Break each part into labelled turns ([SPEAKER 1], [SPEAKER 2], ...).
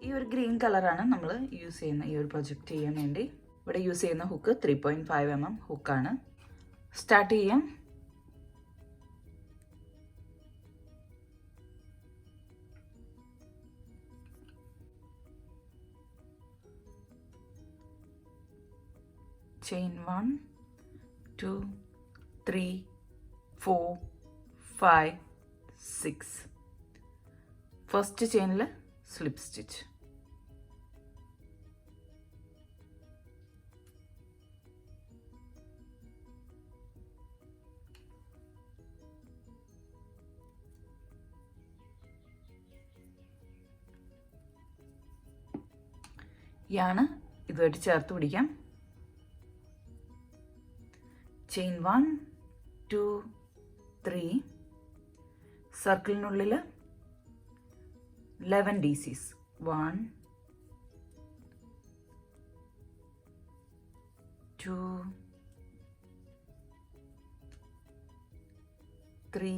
[SPEAKER 1] ഈ ഒരു ഗ്രീൻ കളറാണ് നമ്മൾ യൂസ് ചെയ്യുന്ന ഈ ഒരു പ്രൊജക്റ്റ് ചെയ്യാൻ വേണ്ടി. ഇവിടെ യൂസ് ചെയ്യുന്ന ഹുക്ക് 3.5 mm ഹുക്കാണ്. സ്റ്റാർട്ട് ചെയ്യാം. ചെയിൻ 1 2 3 4 5 6. ഫസ്റ്റ് ചെയിനിൽ സ്ലിപ്പ് സ്റ്റിച്ച്. യാണ് ഇതുമായിട്ട് ചേർത്ത് പിടിക്കാം. ചെയിൻ 1 2 3. സർക്കിളിനുള്ളിൽ 11 DCs. 1 2 3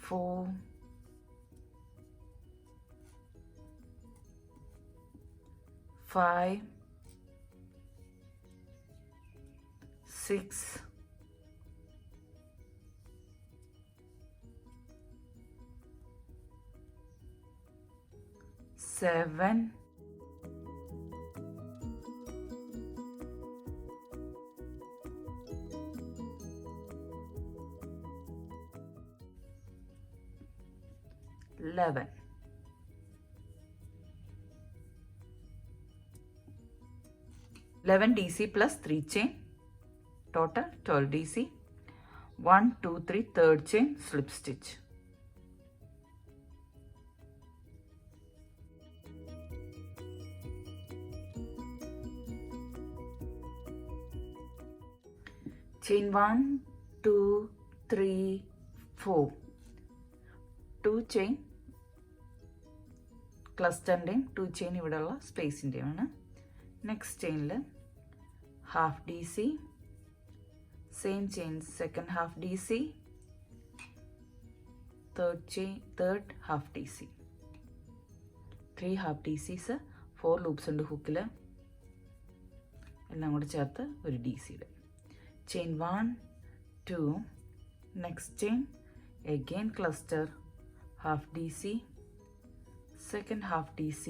[SPEAKER 1] 4 5 6 7 11. 11 DC plus 3 chain, total 12 DC. 1 2 3 third chain slip stitch. Chain 1 2 3 4. 2 chain ക്ലസ്റ്ററിൻ്റെയും 2 ചെയിൻ ഇവിടെയുള്ള സ്പേസിൻ്റെയുമാണ്. നെക്സ്റ്റ് ചെയിനിൽ half DC, same chain second half DC, third half DC. 3 half DCs, 4 loops ഉണ്ട് ഹുക്കിൽ. എല്ലാം കൂടെ ചേർത്ത് ഒരു DCയിൽ. Chain 1 2. Next chain again cluster, half DC, second half DC,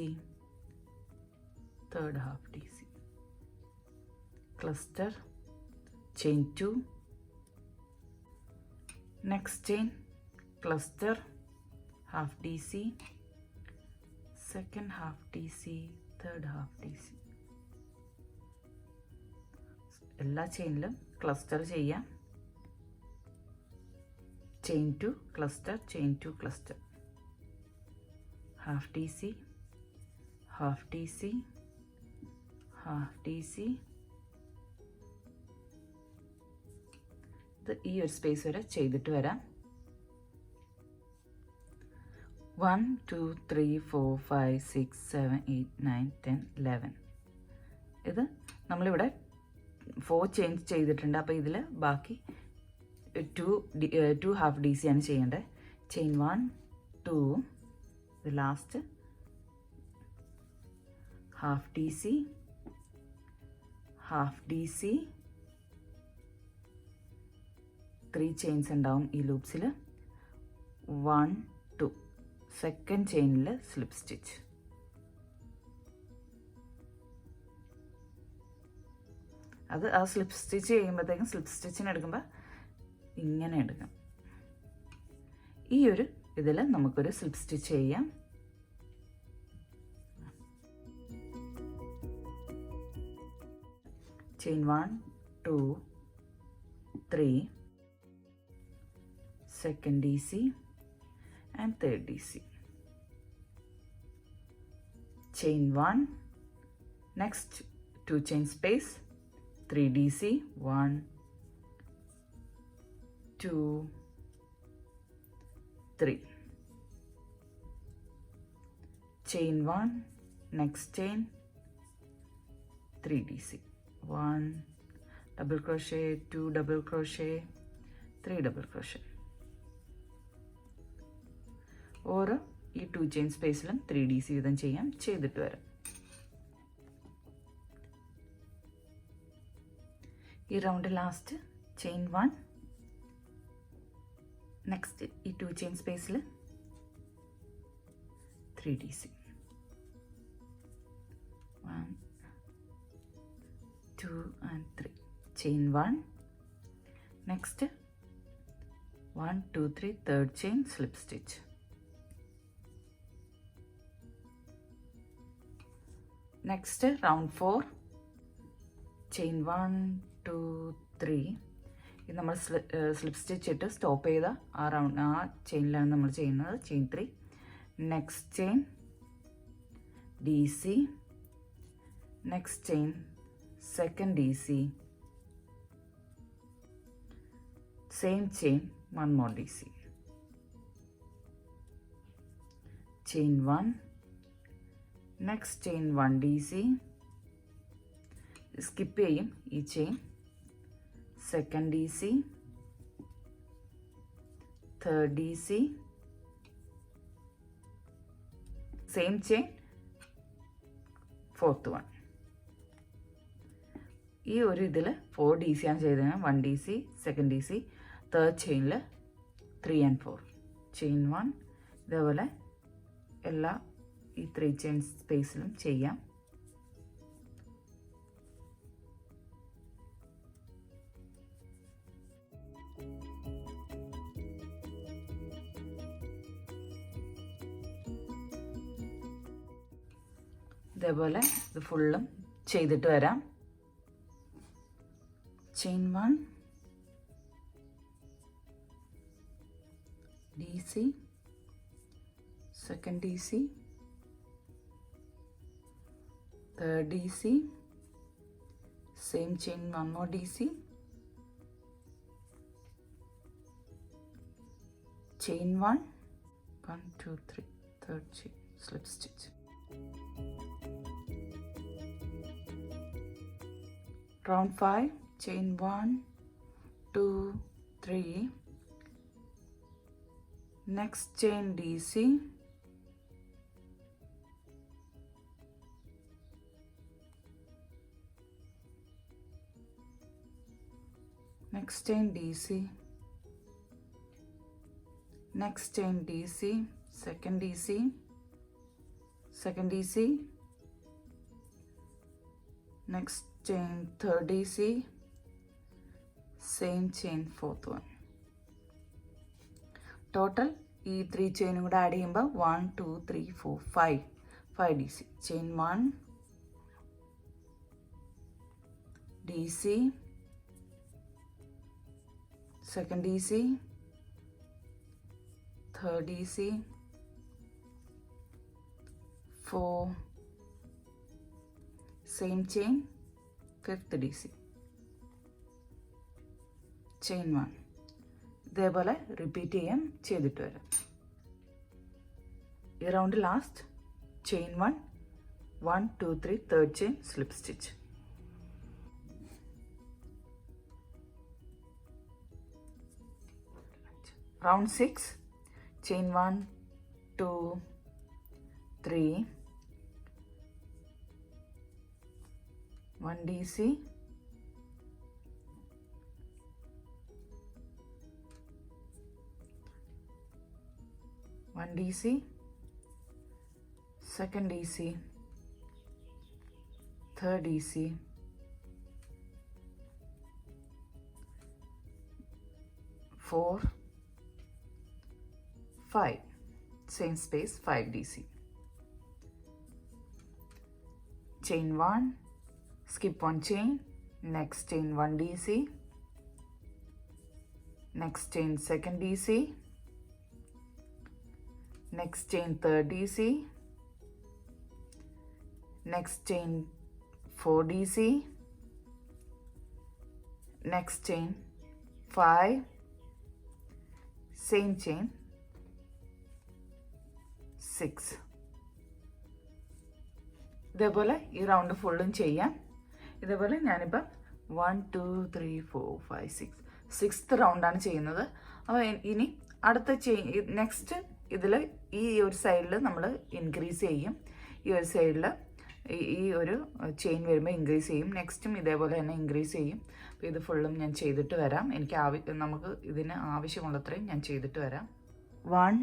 [SPEAKER 1] third half DC, cluster, chain 2, next chain cluster, half DC, second half DC, third half DC. എല്ലാ ചെയിനിലും cluster ചെയ്യാം. chain 2 cluster, chain 2 cluster, half DC, half DC, half DC. ഇത് ഈ ഒരു space വരെ ചെയ്തിട്ട് വരാം. 1 2 3 4 5 6 7 8 9 10 11. ഇത് നമ്മളിവിടെ 4 ചെയിൻസ് ചെയ്തിട്ടുണ്ട്. അപ്പോൾ ഇതിൽ ബാക്കി 2 ഹാഫ് DC ആണ് ചെയ്യേണ്ടത്. ചെയിൻ 1 2, ഇത് last half DC, half DC, 3 chains ഉണ്ടാവും ഈ ലൂപ്സിൽ. 1 2 സെക്കൻഡ് ചെയിനിൽ സ്ലിപ്പ് സ്റ്റിച്ച്. അത് ആ സ്ലിപ്പ് സ്റ്റിച്ച് ചെയ്യുമ്പോഴത്തേക്കും സ്ലിപ്പ് സ്റ്റിച്ചിന് എടുക്കുമ്പോൾ ഇങ്ങനെ എടുക്കാം. ഈ ഒരു ഇതിൽ നമുക്കൊരു സ്ലിപ്പ് സ്റ്റിച്ച് ചെയ്യാം. Chain 1 2 3, second DC and third DC. Chain 1, next 2 chain space, 3 DC, 1 2 3. Chain 1, next chain, 3 DC, 1 double crochet, 2 double crochet, 3 double crochet. और ഈ 2 ചെയിൻ സ്പേസിലും 3DC വീതം ചെയ്യാം. ചെയ്തിട്ട് വരാം. ഈ റൗണ്ട് ലാസ്റ്റ് ചെയിൻ 1, നെക്സ്റ്റ് ഈ 2 ചെയിൻ സ്പേസിൽ 3DC, 1 2 and 3, chain 1, next 1 2 3 third chain slip stitch, next round 4, chain 1 2 3. ഇത് നമ്മൾ സ്ലിപ്പ് സ്റ്റിച്ച് ഇട്ട് സ്റ്റോപ്പ് ചെയ്ത ആ റൗണ്ട് ആ ചെയിനിലാണ് നമ്മൾ ചെയ്യുന്നത്. Chain 3, next chain DC, next chain second DC, same chain, 1 more DC, chain 1, next chain 1 DC, skip ചെയ്യും ഈ chain, second DC, third DC, same chain, fourth one. ഈ ഒരു ഇതിൽ 4DC ആണ് ചെയ്തത്. 1DC, സെക്കൻഡ് DC, തേർഡ് ചെയിനിൽ 3 and 4, chain 1. ഇതേപോലെ എല്ലാ ഈ 3 ചെയിൻ സ്പേസിലും ചെയ്യാം. ഇതേപോലെ ഇത് ഫുള്ളും ചെയ്തിട്ട് വരാം. chain 1, DC, second DC, third DC, same chain 1 more DC, chain 1, 1 2 3 third chain slip stitch, round 5, chain 1 2 3, next chain DC, next chain DC, next chain DC, second DC, second DC, next chain third DC, same chain fourth one. Total ഈ 3 ചെയിനും കൂടെ add ചെയ്യുമ്പോൾ 1 2 3 4 5 DC, chain 1 DC, second DC, third DC, 4, same chain, fifth DC, chain 1. ഇതേപോലെ repeat ചെയ്യാം. ചെയ്തിട്ട് വരാം. ഈ round last chain 1 1 2 3 third chain slip stitch, round 6 chain 1 2 3 1 DC, one DC, second DC, third DC, 4 5, same space 5 DC, chain 1, skip one chain, next chain 1 DC, next chain second DC, next chain third DC, next chain 4 DC, next chain 5, same chain 6. ഇതേപോലെ ഈ round ഫുള്ളും ചെയ്യാം. ഇതേപോലെ ഞാനിപ്പോൾ 1 2 3 4 5 6 sixth റൗണ്ടാണ് ചെയ്യുന്നത്. അപ്പോൾ ഇനി അടുത്ത ചെയിൻ നെക്സ്റ്റ് ഇതിൽ ഈ ഒരു സൈഡിൽ നമ്മൾ ഇൻക്രീസ് ചെയ്യും, ഈ ഒരു സൈഡിൽ ഈ ഒരു ചെയിൻ വരുമ്പോൾ ഇൻക്രീസ് ചെയ്യും. നെക്സ്റ്റും ഇതേപോലെ തന്നെ ഇൻക്രീസ് ചെയ്യും. അപ്പോൾ ഇത് ഫുള്ളും ഞാൻ ചെയ്തിട്ട് വരാം. നമുക്ക് ഇതിന് ആവശ്യമുള്ളത്രയും ഞാൻ ചെയ്തിട്ട് വരാം. 1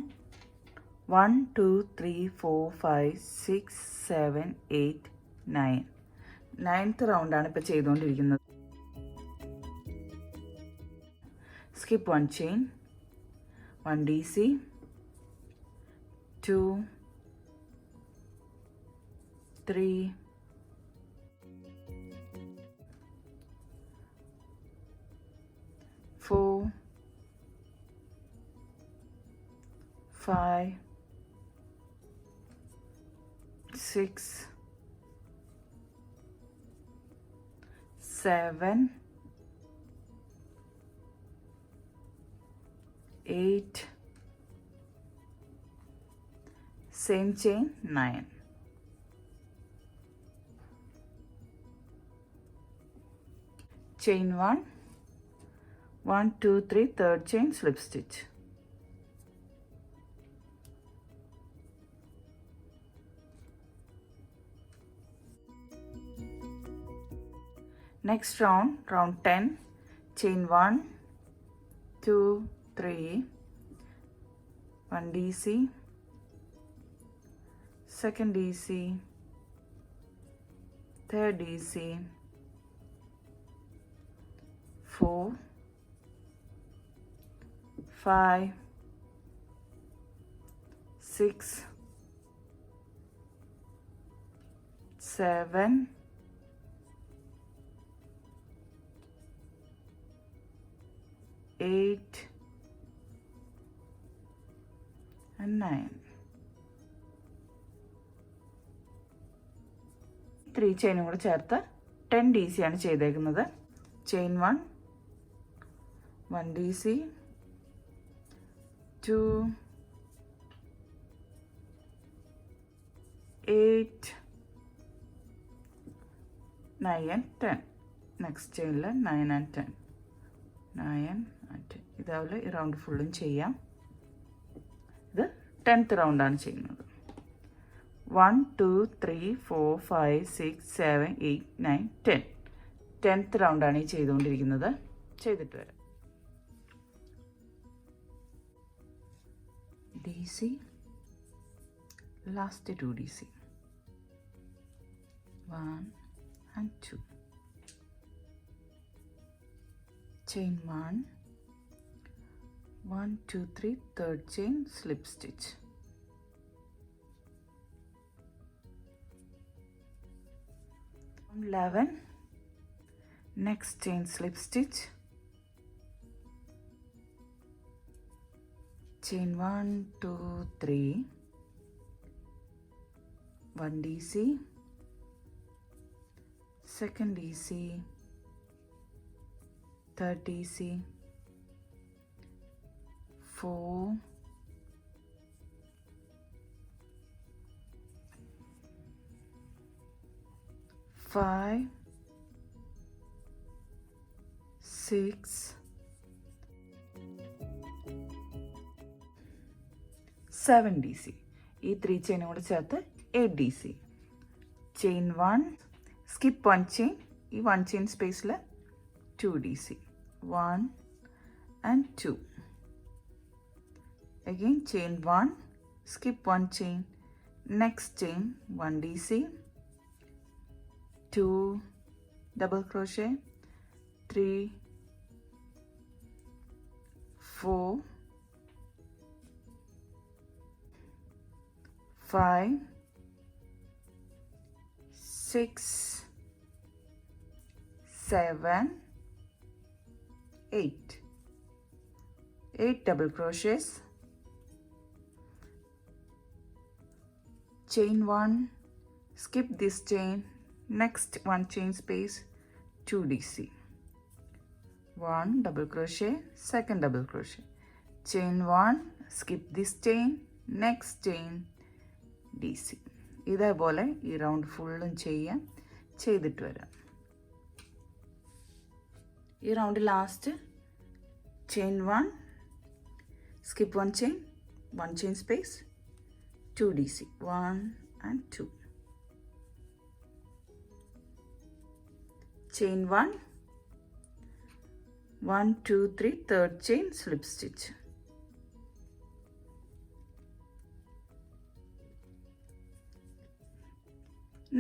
[SPEAKER 1] 1 2 3 4 5 6 7 8 9 9th റൗണ്ടാണ് ഇപ്പോൾ ചെയ്തുകൊണ്ടിരിക്കുന്നത്. Skip 1 chain, 1 DC, 2 3 4 5 6 7 8 same chain 9. Chain 1 1 2 3 third chain slip stitch. Next round 10, chain 1 2 3 1 DC, second DC, third DC, 4 5 6 7 8 and 9. 3 ചെയിനും കൂടെ ചേർത്ത് 10 DC ആണ് ചെയ്തേക്കുന്നത്. Chain 1 1 DC, 2 8 9 and 10. നെക്സ്റ്റ് ചെയിനിൽ 9 and 10 9 and 10. ഇതേപോലെ ഈ റൗണ്ട് ഫുള്ളും ചെയ്യാം. ഇത് 10th റൗണ്ടാണ് ചെയ്യുന്നത്. 1 2 3 4 5 6 7 8 9 10. 10th റൗണ്ടാണ് ഈ ചെയ്തുകൊണ്ടിരിക്കുന്നത്. ചെയ്തിട്ട് വരാം. DC, last 2 DC, 1 and 2, chain 1 1 2 3 third chain slip stitch. From 11, next chain slip stitch, chain 1 2 3 1 DC, second DC, third DC, 4 5 6 7 DC. ഈ 3 ചെയിനും കൂടെ ചേർത്ത് 8 DC. ചെയിൻ 1 സ്കിപ്പ് 1 ചെയിൻ, ഈ 1 ചെയിൻ സ്പേസിൽ 2 DC, 1 and 2. Again chain 1, skip 1 chain, next chain 1 DC, 2 double crochet, 3 4 5 6 7 8 double crochets, chain 1, skip this chain, next 1 chain space, 2 DC, 1 double crochet, second double crochet, chain 1, skip this chain, next chain, DC. ഇതേപോലെ ഈ round ഫുള്ളും ചെയ്യാം. ചെയ്തിട്ട് വരാം. ഈ round last chain 1, skip 1 chain, 1 chain space, 2 DC, 1 and 2, chain 1, 1 2 3, third chain, slip stitch,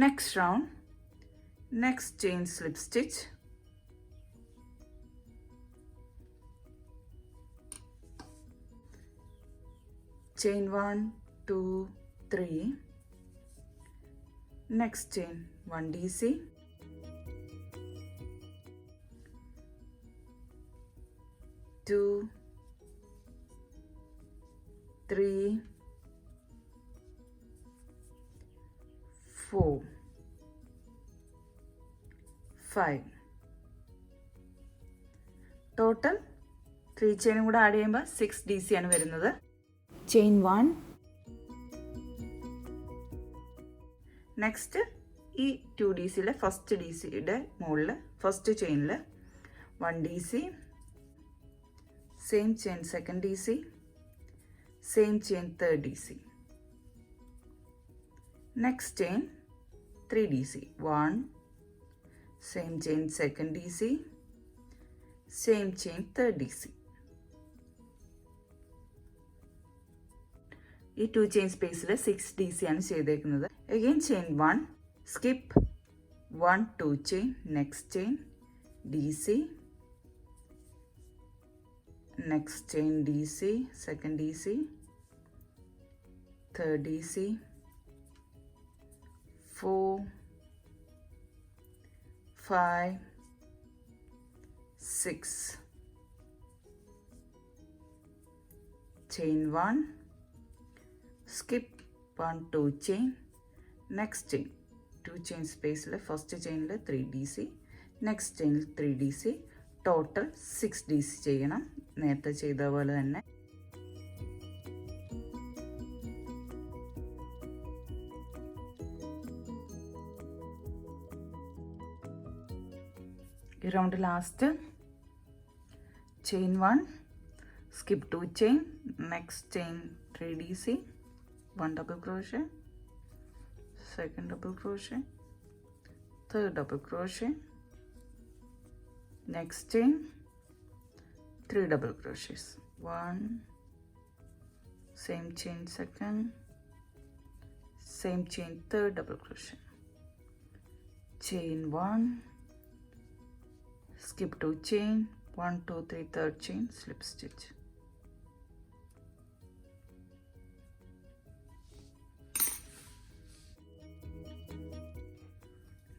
[SPEAKER 1] next round, next chain, slip stitch, chain 1 2 3, next chain 1 DC, 2 3 4 5, total 3 ചെയിനും കൂടെ add ചെയ്യുമ്പോൾ 6 DC ആണ് വരുന്നത്. ചെയിൻ 1, നെക്സ്റ്റ് ഈ 2 DCയിലെ ഫസ്റ്റ് DCയുടെ മുകളിൽ first ചെയിനിൽ 1 DC, same chain second DC, same chain third DC, next chain 3 DC, 1, same chain second DC, same chain third DC. ഈ 2 chain spaceൽ 6 DC ആണ് ചെയ്തേക്കുന്നത്. Again chain 1, skip 1 2 chain, next chain DC, next chain DC, second DC, third DC, 4 5 6, chain 1, skip 1 2 chain, next chain 2 chain space le first chain le 3 DC, next chain 3 DC, total 6 DC ചെയ്യണം നേരത്തെ ചെയ്ത പോലെ തന്നെ. ഈ round last chain 1, skip 2 chain, next chain 3 DC, 1 double crochet, second double crochet, third double crochet, next chain 3 double crochets, 1, same chain second, same chain third double crochet, chain 1, skip 2 chain, 1 2 3, third chain, slip stitch,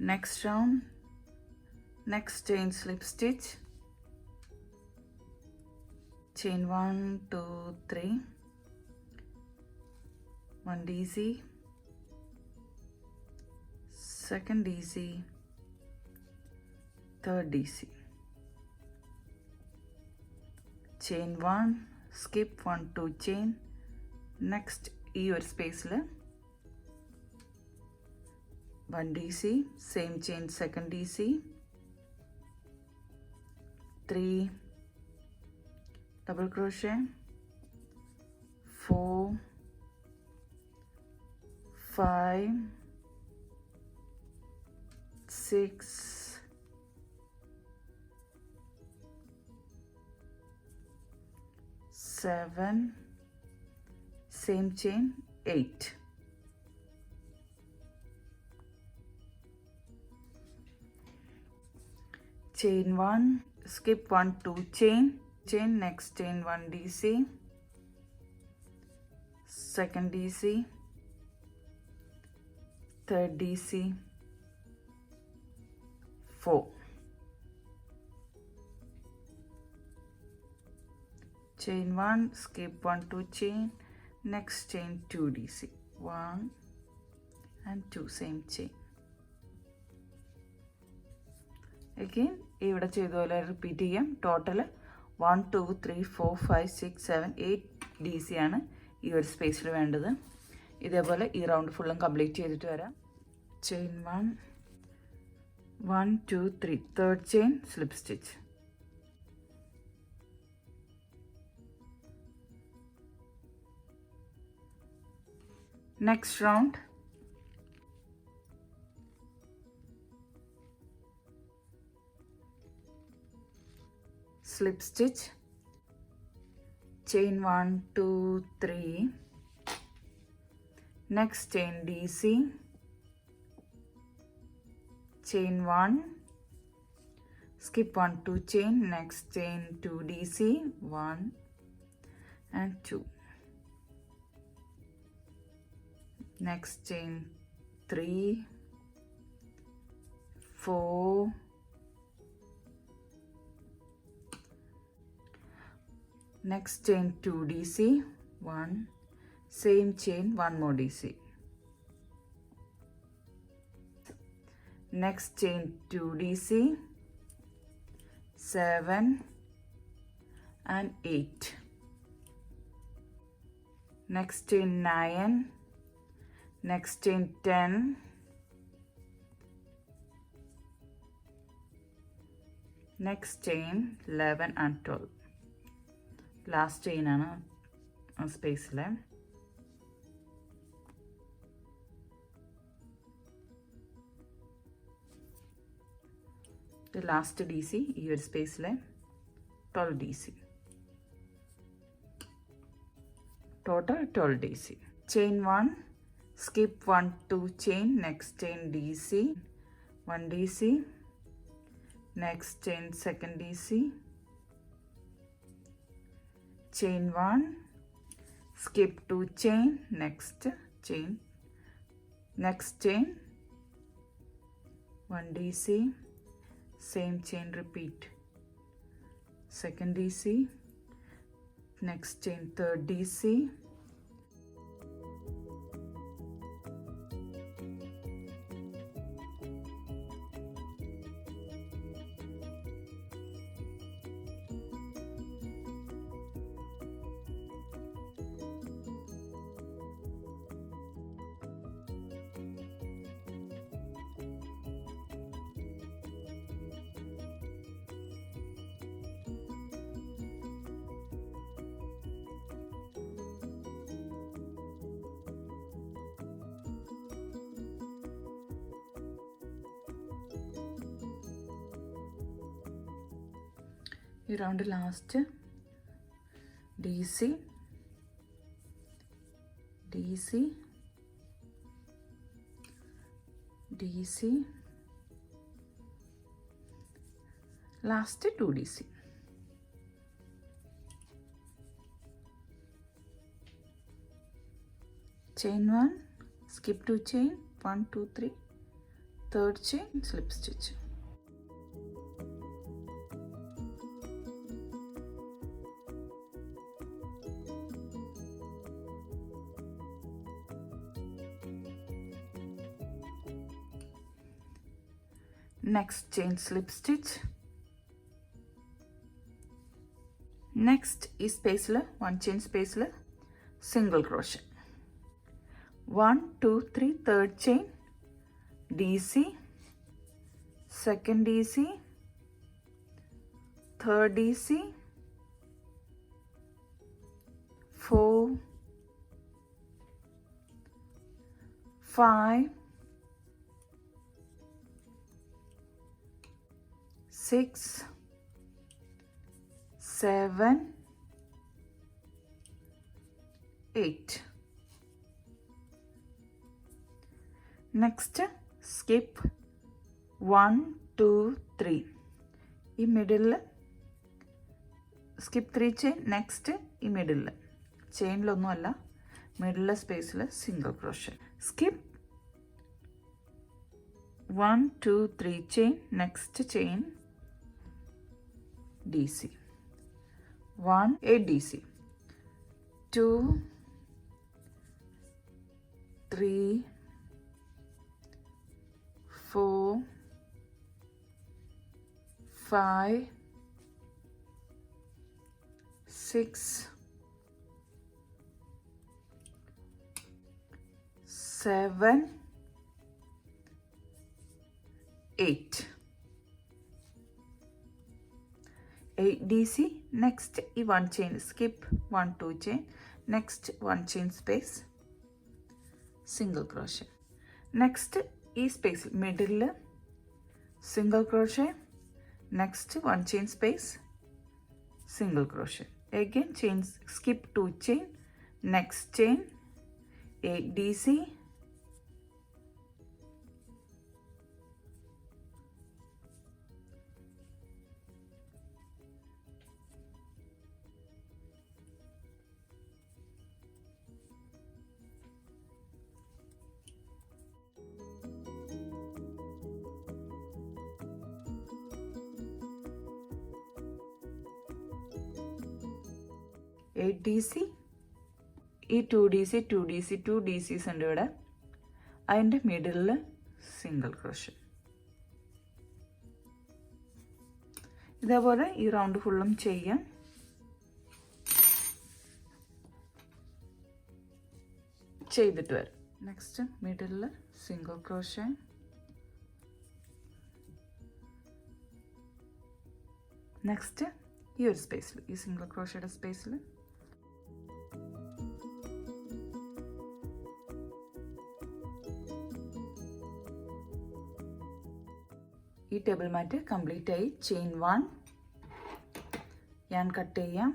[SPEAKER 1] next round, next chain, slip stitch, chain 1 2 3, 1 DC, second DC, third DC, chain 1, skip 1 2 chain, next ഈ ഒരു സ്പേസിൽ 1 DC, same chain second DC, 3 double crochet, 4 5 6 7, same chain 8, chain 1, skip 1 2 chain, next chain 1 DC, second DC, third DC, 4, chain 1, skip 1 2 chain, next chain 2 DC, 1 and 2, same chain. Again ഇവിടെ ചെയ്ത പോലെ repeat ചെയ്യാം. Total 1 2 3 4 5 6 7 8 DC ആണ് ഈ ഒരു സ്പേസിൽ വേണ്ടത്. ഇതേപോലെ ഈ റൗണ്ട് ഫുള്ളും കംപ്ലീറ്റ് ചെയ്തിട്ട് വരാം. Chain 1 1 2 3, third chain, slip stitch, Next round. Slip stitch. Chain 1, 2, 3. Next chain DC. Chain 1. Skip 1, 2 chain. Next chain 2 DC. 1 and 2. Next chain 3, 4, next chain 2 DC, 1, same chain 1 more DC. Next chain 2 DC, 7 and 8. Next chain 9. Next chain 10, next chain 11 and 12. Last chain ആണ് സ്പേസിൽ. Last D C ഈ ഒരു സ്പേസിൽ 12 DC. Total 12 DC. Chain 1. Skip 1, 2 chain, next chain DC, 1 DC, next chain 2nd DC, chain 1, skip 2 chain, next chain, 1 DC, same chain repeat, 2nd DC, next chain 3rd DC, ഈ round last DC, DC, DC, last 2 DC. Chain 1, skip 2 chain, 1, 2, 3, 3rd chain, slip stitch. Next chain slip stitch. Next is space 1 chain space single crochet. 1, 2, 3, 3rd chain DC, 2nd DC, 3rd DC, 4, 5, 6, 7, 8. Next skip 1, 2, 3. ഈ middle skip 3 chain. Next ഈ middle ചെയിനിലൊന്നുമല്ല, middle സ്പേസിൽ single crochet. skip 1, 2, 3 chain. Next chain DC, 1, 8 DC, 2, 3, 4, 5, 6, 7, 8. 8 DC. Next ഈ 1 chain skip 1, 2 chain. Next 1 chain space single crochet. Next ഈ സ്പേസിൽ മിഡിലിൽ single crochet. Next 1 chain space single crochet. Again chain, skip 2 chain, next chain, Hdc, Hdc, ഈ 2DC 2DC 2DCs ഉണ്ട് ഇവിടെ. അതിൻ്റെ മിഡിലിൽ single crochet. ഇതേപോലെ ഈ റൗണ്ട് ഫുള്ളും ചെയ്യാം. ചെയ്തിട്ട് വരാം. നെക്സ്റ്റ് മിഡിലിൽ സിംഗിൾ ക്രോഷേ. നെക്സ്റ്റ് ഈ ഒരു സ്പേസിൽ, ഈ സിംഗിൾ ക്രോഷയുടെ സ്പേസിൽ ഈ ടേബിൾ മാറ്റ് കംപ്ലീറ്റ് ആയി. ചെയിൻ 1 ഞാൻ കട്ട് ചെയ്യാം.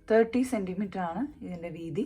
[SPEAKER 1] $30 cm ആണ് ഇതിൻ്റെ വീതി.